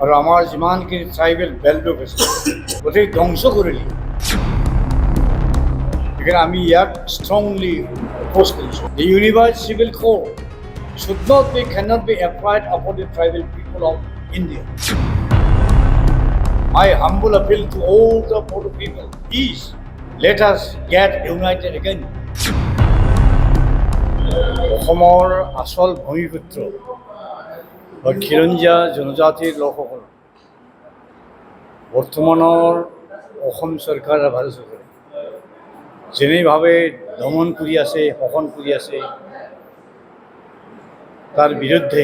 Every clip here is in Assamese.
আৰু আমাৰ যিমানখিনি ট্ৰাইবেল বেল্ট আছে গোটেই ধ্বংস কৰিলে। সেইকাৰণে আমি ইয়াক ষ্ট্ৰংলি অপ'জ কৰিছোঁ। The unified civil code cannot be applied upon the tribal people of India. My humble appeal to all the Bodo people is, let us get united again. অসমৰ আচল ভূমিপুত্ৰ বা খিলঞ্জীয়া জনজাতিৰ লোকসকল বৰ্তমানৰ অসম চৰকাৰ আৰু ভাৰত চৰকাৰে যেনেভাৱে দমন কৰি আছে, শোষণ কৰি আছে, তাৰ বিৰুদ্ধে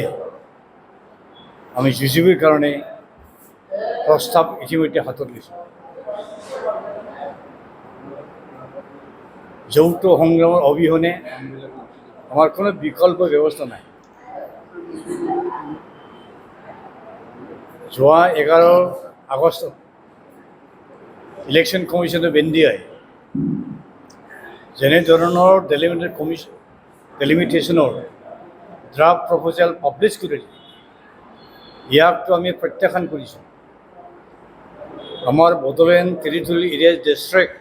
আমি যুঁজিবৰ কাৰণে প্ৰস্তাৱ ইতিমধ্যে হাতত লৈছোঁ। যৌথ সংগ্ৰামৰ অবিহনে আমাৰ কোনো বিকল্প ব্যৱস্থা নাই। যোৱা 11 আগষ্টত ইলেকশ্যন কমিশ্যন অফ ইণ্ডিয়াই যেনেধৰণৰ ডেলিমিটেশ্যনৰ ড্ৰাফ্ট প্ৰপ'জেল পাব্লিছ কৰিলে, ইয়াকতো আমি প্ৰত্যাখ্যান কৰিছোঁ। আমাৰ Bodoland territorial area district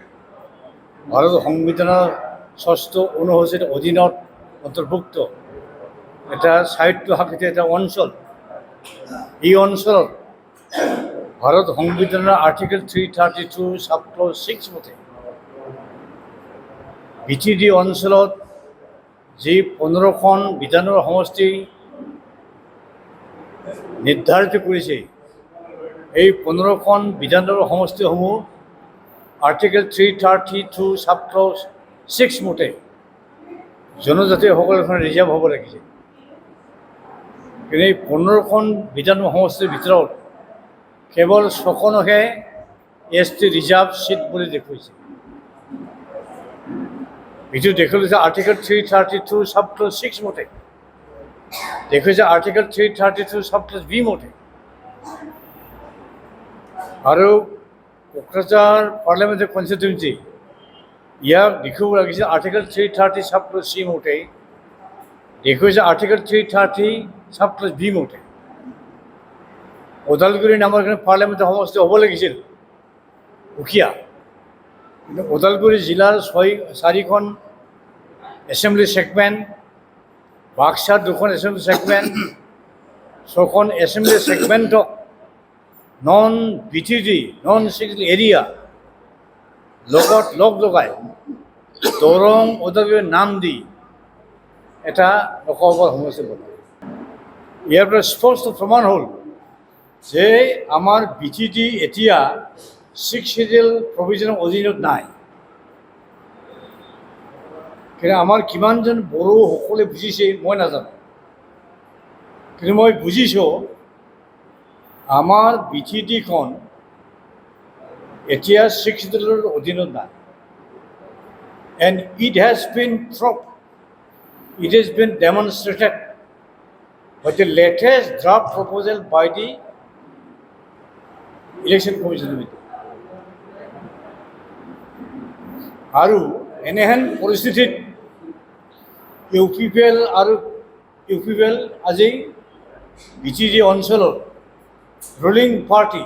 Bharat সংবিধানৰ 6ষ্ঠ অনুসূচীৰ অধীনত অন্তৰ্ভুক্ত এটা স্বায়ত্ত শাসিত এটা অঞ্চল। এই অঞ্চলত ভাৰত সংবিধানৰ আৰ্টিকেল 332 সাবক্লজ 6 মতে BTD অঞ্চলত যি 15খন বিধানৰ সমষ্টি নিৰ্ধাৰিত কৰিছে, এই 15খন বিধানৰ সমষ্টিসমূহ আৰ্টিকেল 332 সাবক্লজ 6 মতে জনজাতিসকলৰ এখন ৰিজাৰ্ভ হ'ব লাগিছে। কিন্তু এই 15খন বিধান সমষ্টিৰ ভিতৰত কেৱল 6খনহে ST ৰিজাৰ্ভ চিট বুলি দেখুৱাইছে। এইটো দেখুৱাইছে আৰ্টিকেল 332 সাবক্লজ 6 মতে, দেখুৱাইছে আৰ্টিকেল 332 সাবক্লজ B মতে। আৰু কোকৰাঝাৰ পাৰ্লামেণ্টাৰী কনষ্টিটুৱেঞ্চি ইয়াক দেখুৱাব লাগিছে আৰ্টিকেল 330 সাবক্লজ C মতে, দেখুৱাইছে আৰ্টিকেল 330 সাবক্লজ B মতে। ওদালগুৰি নামৰ এখন পাৰ্লামেণ্টাৰী সমষ্টি হ'ব লাগিছিল সুকীয়া, কিন্তু ওদালগুৰি জিলাৰ 4খন এছেম্বলি ছেগমেণ্ট, বাক্সাৰ 2খন এছেম্বলি ছেগমেণ্ট, 6খন এছেম্বলি ছেগমেণ্টক non BTD non civil area লগত লগ লগাই দৰং ওদালগুৰিৰ নাম দি এটা লোকসভা সমষ্টি বনায়। ইয়াৰ পৰা স্পষ্ট প্ৰমাণ হ'ল যে আমাৰ BTD এতিয়া 6 শিডিউল প্ৰভিজনৰ অধীনত নাই। কিন্তু আমাৰ কিমানজন বড়োসকলে বুজিছে মই নাজানো, কিন্তু মই বুজিছোঁ আমাৰ BTDখন এতিয়া 6 শিডিউলৰ অধীনত নাই। And it has been proved, it has been demonstrated by the latest draft proposal by the Election Commission. আৰু এনেহেন পৰিস্থিতিত UPPL আৰু UPPL আজি BTD অঞ্চলত ৰুলিং পাৰ্টি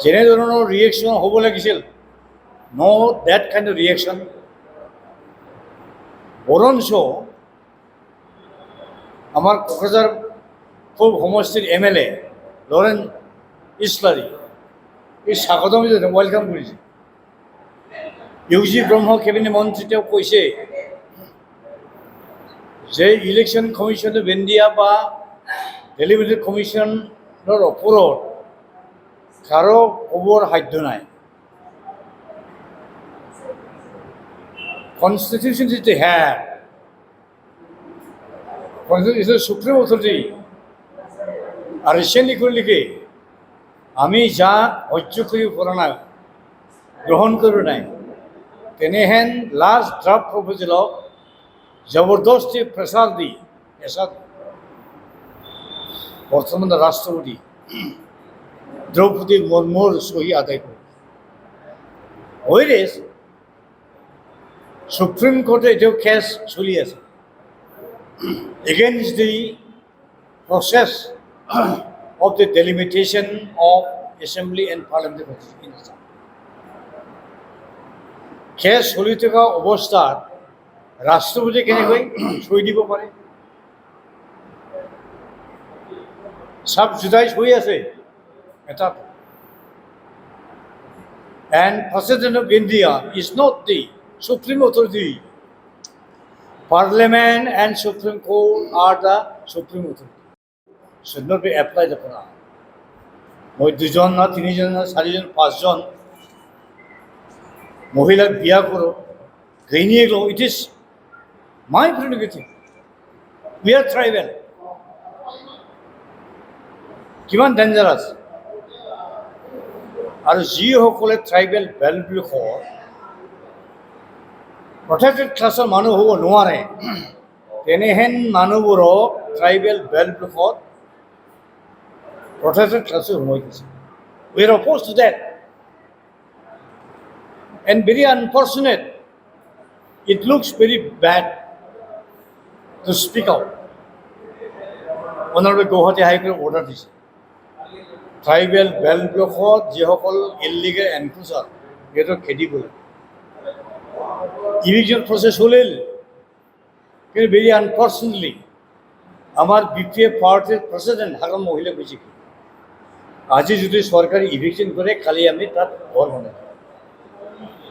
যেনেধৰণৰ ৰিয়েকশ্যন হ'ব লাগিছিল, নো ডেট কাইণ্ড অফ ৰিয়েকশ্যন। বৰঞ্চ আমাৰ কোকৰাঝাৰ পূব সমষ্টিৰ MLA লৰেন ইছলাৰী এই স্বাগতম ৱেলকাম কৰিছে। UG ব্ৰহ্ম কেবিনেট মন্ত্ৰী তেওঁ কৈছে যে ইলেকশ্যন কমিশ্যন অফ ইণ্ডিয়া বা ডেলিমিটেড কমিশ্যনৰ ওপৰত কাৰো ক'বৰ সাধ্য নাই। Constitution is the head. Constitution is the supreme authority. আর রিসেন্টলি করলে কি আমি যা সহ্য কৰিব পৰা নাই, গ্ৰহণ কৰিব নাই, তেনেহেন লাষ্ট ড্ৰাফ্ট প্ৰপ'জেলক জবৰদস্তি প্ৰেছাৰ দি বৰ্তমান ৰাষ্ট্ৰপতি দ্ৰৌপদী মুৰ্মুৰ সহি আদায় কৰে। Whereas Supreme Court এতিয়াও কেছ চলি আছে against the process of the delimitation of assembly and parliamentary constitution in Assam. Case চলি থকা অৱস্থাত ৰাষ্ট্ৰপতি কেনেকৈ চৈ দিব পাৰে? চাব জুদাই চৈ আছে এটা। And President of India is not the supreme authority. Parliament and Supreme Court are the supreme authority. Should not be applied upon us. মই দুজন না তিনিজন না চাৰিজন পাঁচজন মহিলাক বিয়া কৰোঁ, ঘৈণীয়ে লওঁ, it is my prerogative. We are tribal. কিমান ডেঞ্জাৰাছ! আৰু যিসকলে ট্ৰাইবেল বেল্ট বুলি কয়, প্ৰটেক্টেড ক্লাছৰ মানুহ হ'ব নোৱাৰে, তেনেহেন মানুহবোৰক ট্ৰাইবেল বেল্ট বুলি কয় protected classes সোমাই দিছে। We are opposed to that. And very unfortunate, it looks very bad to speak out. Honorable Guwahati High Court order দিছে, ট্ৰাইবেল বেল্ট ব্লকত যিসকল ইলিগেল এনক্ৰোচাৰ সিহঁতক খেদিব লাগে। ইভিকশ্যন প্ৰচেছ হলিল, কিন্তু ভেৰি আনফৰ্চুনেটলি আমাৰ BPF পাৰ্টিৰ প্ৰেচিডেণ্ট হাগৰ মহিলা কৈছে কি, আজি যদি চৰকাৰে ইভিকশ্যন কৰে, কালি আমি তাত ঘৰ বনাই।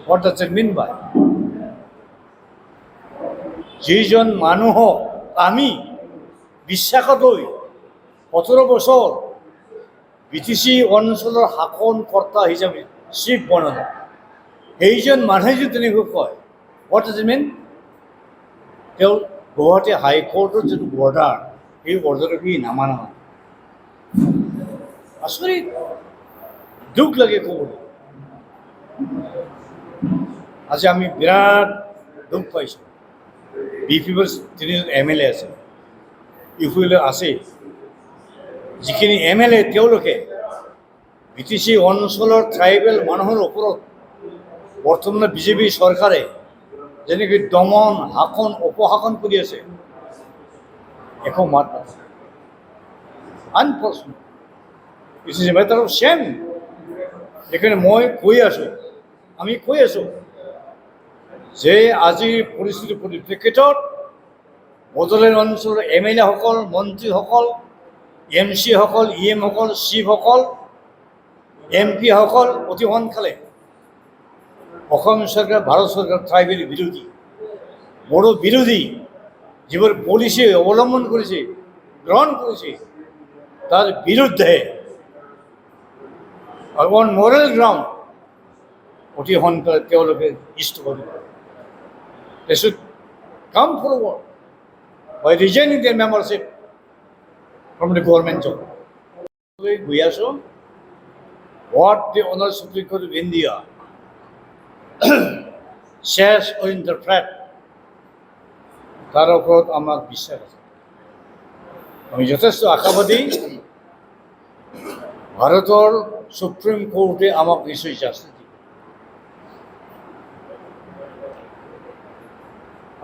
What does it mean by? যিজন মানুহক আমি বিশ্বাসত লৈ ১৭ বছৰ BTC অঞ্চলৰ শাসনকৰ্তা হিচাপে চিফ বনালে, সেইজন মানুহে যদি তেনেকৈ কয়, হোৱাট ডাজ ইট মিন? তেওঁ গুৱাহাটী হাইকোৰ্টৰ যিটো বৰ্ডাৰ, সেই বৰ্ডাৰটো কি নামানা? আচৰিত, দুখ লাগে ক'বলৈ। আজি আমি বিৰাট দুখ পাইছোঁ। BPFৰ ৩জন MLA আছে, ইউপিলৈ আছে। যিখিনি MLA তেওঁলোকে BTC অঞ্চলৰ ট্ৰাইবেল মানুহৰ ওপৰত বৰ্তমান বিজেপি চৰকাৰে যেনেকৈ দমন, শাসন, অপশাসন কৰি আছে, একো মাত নাথাকে। Unfortunate, it is a matter of shame. সেইকাৰণে মই কৈ আছোঁ, আমি কৈ আছোঁ যে আজিৰ পৰিস্থিতিৰ পৰিপ্ৰেক্ষিতত বড়োলেণ্ড অঞ্চলৰ MLA সকল, মন্ত্ৰীসকল, MC সকল, EM সকল, চিফসকল, MP সকল অতি সোনকালে অসম চৰকাৰ, ভাৰত চৰকাৰ ট্ৰাইবেল বিৰোধী, বড়ো বিৰোধী যিবোৰ পলিচি অৱলম্বন কৰিছে, গ্ৰহণ কৰিছে, তাৰ বিৰুদ্ধে অন মৰেল গ্ৰাউণ্ড অতি সোনকালে তেওঁলোকে ইষ্ট কৰিব। They should come forward by resigning their membership from the government job. We also what the Honorable Supreme Court of India says or interpret, তার ওপৰত আমার বিশ্বাস আছে। আমি যথেষ্ট আশাবাদী, ভারতের সুপ্রিম কোর্টে আমাক নিশ্চয় শাস্তি দিব।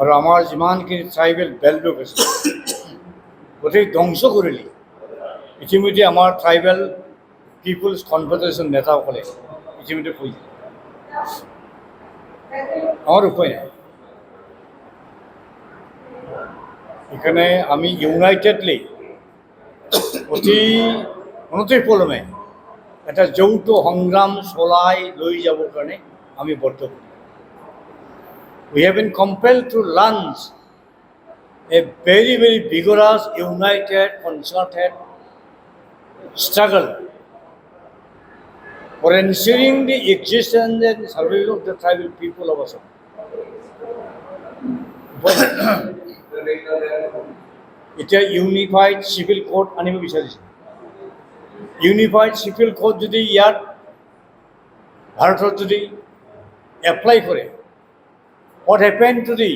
আর আমার যিমানখিনি ট্রাইবেল বেল্ট আছে গোটেই ধ্বংস কৰিলে। ইতিমধ্যে আমাৰ ট্ৰাইবেল পিপুলছ কনফেডাৰেশ্যন নেতাসকলে ইতিমধ্যে কৈছে, আমাৰ উপায় নাই। এখানে আমি ইউনাইটেডলি অতি অনতিপলমে এটা যৌথ সংগ্ৰাম চলাই লৈ যাবৰ কাৰণে আমি বদ্ধ। We have been compelled to launch a very, very vigorous, united, concerted struggle for ensuring the existence and survival of the tribal people of Assam. এটা ইউনিফাইড চিভিল কোড আনিব বিচাৰিছে। ইউনিফাইড চিভিল কোড যদি ইয়াত ভাৰতত যদি এপ্লাই কৰে, what happened to the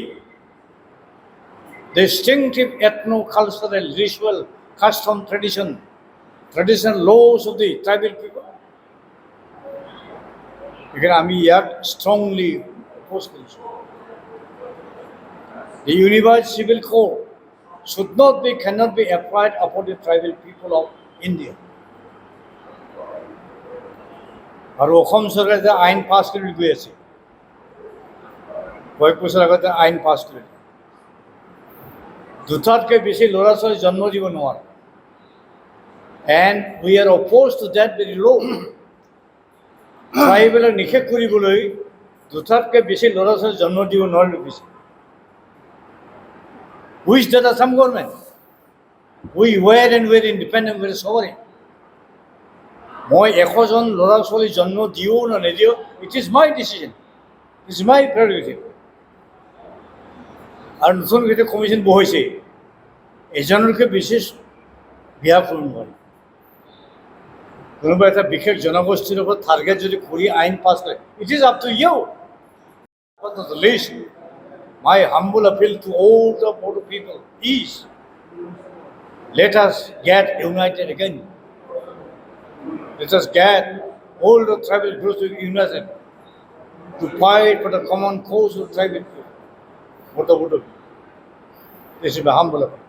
distinctive ethno-cultural, ritual, custom, traditional laws of the tribal people? এখানে আমি ইয়াক strongly oppose কৰিছোঁ। The unified civil code cannot be applied upon the tribal people of India. আৰু অসম চৰকাৰে যে আইন পাছ কৰি গৈ আছে, কয়েক বছৰ আগতে আইন পাছ কৰিলে, দুটাতকৈ বেছি ল'ৰা ছোৱালী জন্ম দিব নোৱাৰে। And we are oppose to that very law'. ট্ৰাইবেলক নিষেধ কৰিবলৈ দুটাতকৈ বেছি ল'ৰা ছোৱালী জন্ম দিব নোৱাৰে কৈছে। Which date Assam government? We were and were independent, were sovereign. মই 100জন ল'ৰা ছোৱালী জন্ম দিওঁ না নিদিওঁ, it is my decision, it is my prerogative. আৰু নতুনকৈ এতিয়া কমিশ্যন বহাইছে, এজনতকৈ বেছি বিয়া কৰিব নোৱাৰি। কোনোবা এটা বিশেষ জনগোষ্ঠীৰ লগত টাৰ্গেট যদি কৰি আইন পাছ কৰে, it is up to you. But not the least, my humble appeal to all the Bodo people is, let us get united again. Let us get all the tribal groups united to fight for the common cause of tribal people, for the Bodo people. This is my humble appeal.